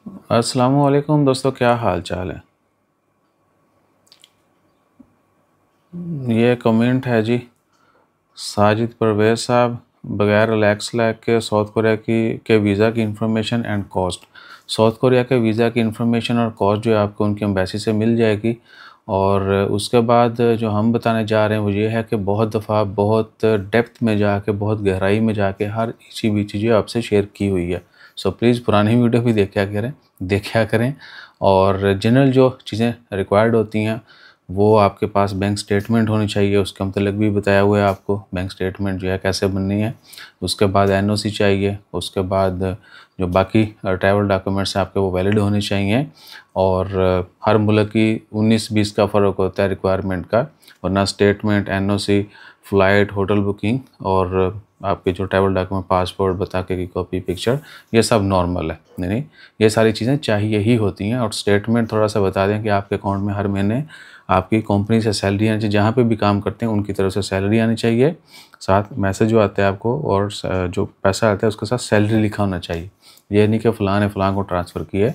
अस्सलामुअलैकुम दोस्तों, क्या हाल चाल है। ये कमेंट है जी, साजिद परवेज साहब, बगैर रिलैक्स लैग के साउथ कोरिया के वीज़ा की information and cost. South Korea के वीज़ा की इंफॉर्मेशन और कॉस्ट जो है आपको उनकी एम्बेसी से मिल जाएगी। और उसके बाद जो हम बताने जा रहे हैं वो ये है कि बहुत दफ़ा बहुत डेप्थ में जाके, बहुत गहराई में जाके हर इसी भी चीज़ें आपसे शेयर की हुई है। सो प्लीज़ पुरानी वीडियो भी देखा करें। और जनरल जो चीज़ें रिक्वायर्ड होती हैं वो आपके पास बैंक स्टेटमेंट होनी चाहिए, उसके मतलब भी बताया हुआ है आपको बैंक स्टेटमेंट जो है कैसे बननी है। उसके बाद एनओसी चाहिए, उसके बाद जो बाकी ट्रैवल डॉक्यूमेंट्स हैं आपके वो वैलिड होने चाहिए। और हर मुल्क की 19-20 का फ़र्क होता है रिक्वायरमेंट का, वरना statement, NOC, flight, hotel booking और आपके जो ट्रैवल डॉक्यूमेंट, पासपोर्ट, बताके की कॉपी, पिक्चर, ये सब नॉर्मल है। नहीं, ये सारी चीज़ें चाहिए ही होती हैं। और स्टेटमेंट थोड़ा सा बता दें कि आपके अकाउंट में हर महीने आपकी कंपनी से सैलरी आनी चाहिए, जहाँ पे भी काम करते हैं उनकी तरफ से सैलरी आनी चाहिए। साथ मैसेज जो आता है आपको और जो पैसा आता है उसके साथ सैलरी लिखा होना चाहिए। ये नहीं कि फ़लाँ ने फ़लाँ को ट्रांसफ़र किए,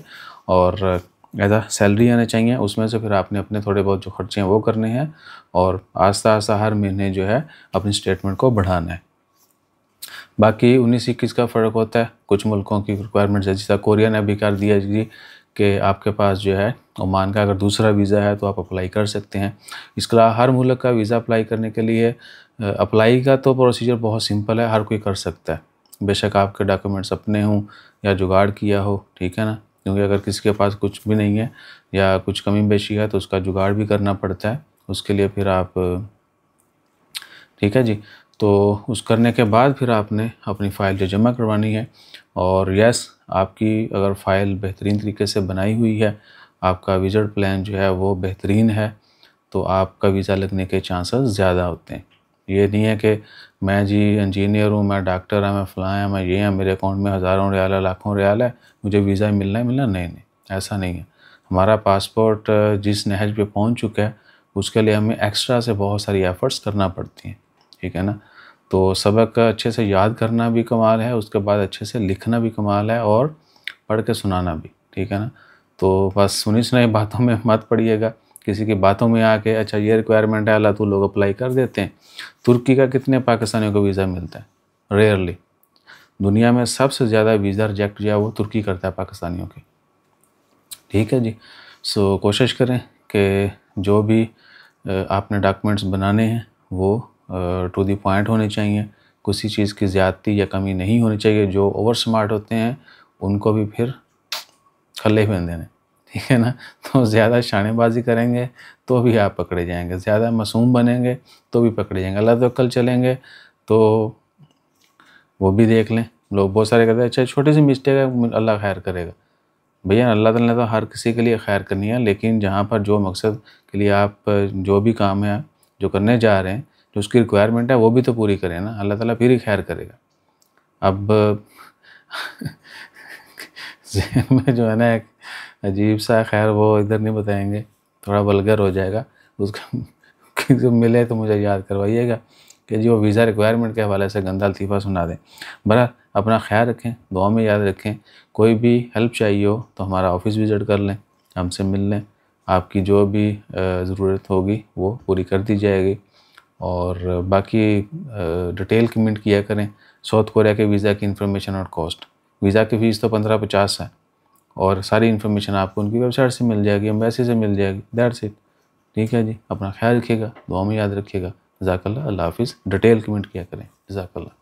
और ऐसा सैलरी आने चाहिए। उसमें से फिर आपने अपने थोड़े बहुत जो खर्चे हैं वो करने हैं, और आस्ता आस्ता हर महीने जो है अपनी स्टेटमेंट को बढ़ाना है। बाकी 19-21 का फ़र्क होता है। कुछ मुल्कों की रिक्वायरमेंट्स है, जैसा कोरिया ने भी कर दिया जी कि आपके पास जो है ओमान का अगर दूसरा वीज़ा है तो आप अप्लाई कर सकते हैं। इसके अलावा हर मुल्क का वीज़ा अप्लाई करने के लिए अप्लाई का तो प्रोसीजर बहुत सिंपल है, हर कोई कर सकता है। बेशक आपके डॉक्यूमेंट्स अपने हों या जुगाड़ किया हो, ठीक है ना। क्योंकि अगर किसी के पास कुछ भी नहीं है या कुछ कमी पेशी है तो उसका जुगाड़ भी करना पड़ता है। उसके लिए फिर आप, ठीक है जी, तो उस करने के बाद फिर आपने अपनी फ़ाइल जो जमा करवानी है। और यस, आपकी अगर फ़ाइल बेहतरीन तरीके से बनाई हुई है, आपका विज़िट प्लान जो है वो बेहतरीन है, तो आपका वीज़ा लगने के चांसेस ज़्यादा होते हैं। ये नहीं है कि मैं जी इंजीनियर हूँ, मैं डॉक्टर है, मैं फ़लाँ है, मैं ये है, मेरे अकाउंट में हज़ारों रियाल है, लाखों रियाल है, मुझे वीज़ा मिलना है मिलना। नहीं, ऐसा नहीं है। हमारा पासपोर्ट जिस नहज पे पहुँच चुका है उसके लिए हमें एक्स्ट्रा से बहुत सारी एफ़र्ट्स करना पड़ती हैं, ठीक है ना। तो सबक अच्छे से याद करना भी कमाल है, उसके बाद अच्छे से लिखना भी कमाल है, और पढ़ के सुनाना भी, ठीक है ना। तो बस सुनी सुनाई बातों में मत पड़िएगा, किसी की बातों में आके अच्छा ये रिक्वायरमेंट है अल्लाह तो लोग अप्लाई कर देते हैं। तुर्की का कितने पाकिस्तानियों को वीज़ा मिलता है? रेयरली। दुनिया में सबसे ज़्यादा वीज़ा रिजेक्ट जो है वो तुर्की करता है पाकिस्तानियों के, ठीक है जी। सो कोशिश करें कि जो भी आपने डॉक्यूमेंट्स बनाने हैं वो टू द पॉइंट होने चाहिए, किसी चीज़ की ज़्यादती या कमी नहीं होनी चाहिए। जो ओवर स्मार्ट होते हैं उनको भी फिर खल्ले फेंक देने, ठीक है ना। तो ज़्यादा शानेबाज़ी करेंगे तो भी आप पकड़े जाएंगे, ज़्यादा मासूम बनेंगे तो भी पकड़े जाएंगे। अल्लाह तवक्कल चलेंगे तो वो भी देख लें। लोग बहुत सारे कहते हैं अच्छा छोटी सी मिस्टेक है अल्लाह खैर करेगा। भैया अल्लाह ताला ने तो हर किसी के लिए खैर करनी है, लेकिन जहाँ पर जो मकसद के लिए आप जो भी काम है जो करने जा रहे हैं, जो उसकी रिक्वायरमेंट है वो भी तो पूरी करें ना, अल्लाह ताला फिर ही खैर करेगा। अब ज़हन में जो है ना एक अजीब सा, खैर वो इधर नहीं बताएंगे, थोड़ा वल्गर हो जाएगा उसका। जो मिले तो मुझे याद करवाइएगा कि जो वीज़ा रिक्वायरमेंट के हवाले से गंदा लतीफ़ा सुना दें। बहरहाल अपना ख्याल रखें, दुआ में याद रखें। कोई भी हेल्प चाहिए हो तो हमारा ऑफ़िस विज़िट कर लें, हमसे मिल लें, आपकी जो भी ज़रूरत होगी वो पूरी कर दी जाएगी। और बाकी डिटेल कमेंट किया करें। साउथ कोरिया के वीज़ा की इंफॉर्मेशन और कॉस्ट, वीज़ा की फ़ीस तो 1550 है, और सारी इन्फॉर्मेशन आपको उनकी वेबसाइट से मिल जाएगी, एम्बेसी से मिल जाएगी। दैट्स इट, ठीक है जी। अपना ख्याल रखिएगा, दुआ में याद रखिएगा। जज़ाकल्लाह, अल्लाह हाफ़िज़। डिटेल कमेंट किया करें। जज़ाकल्लाह।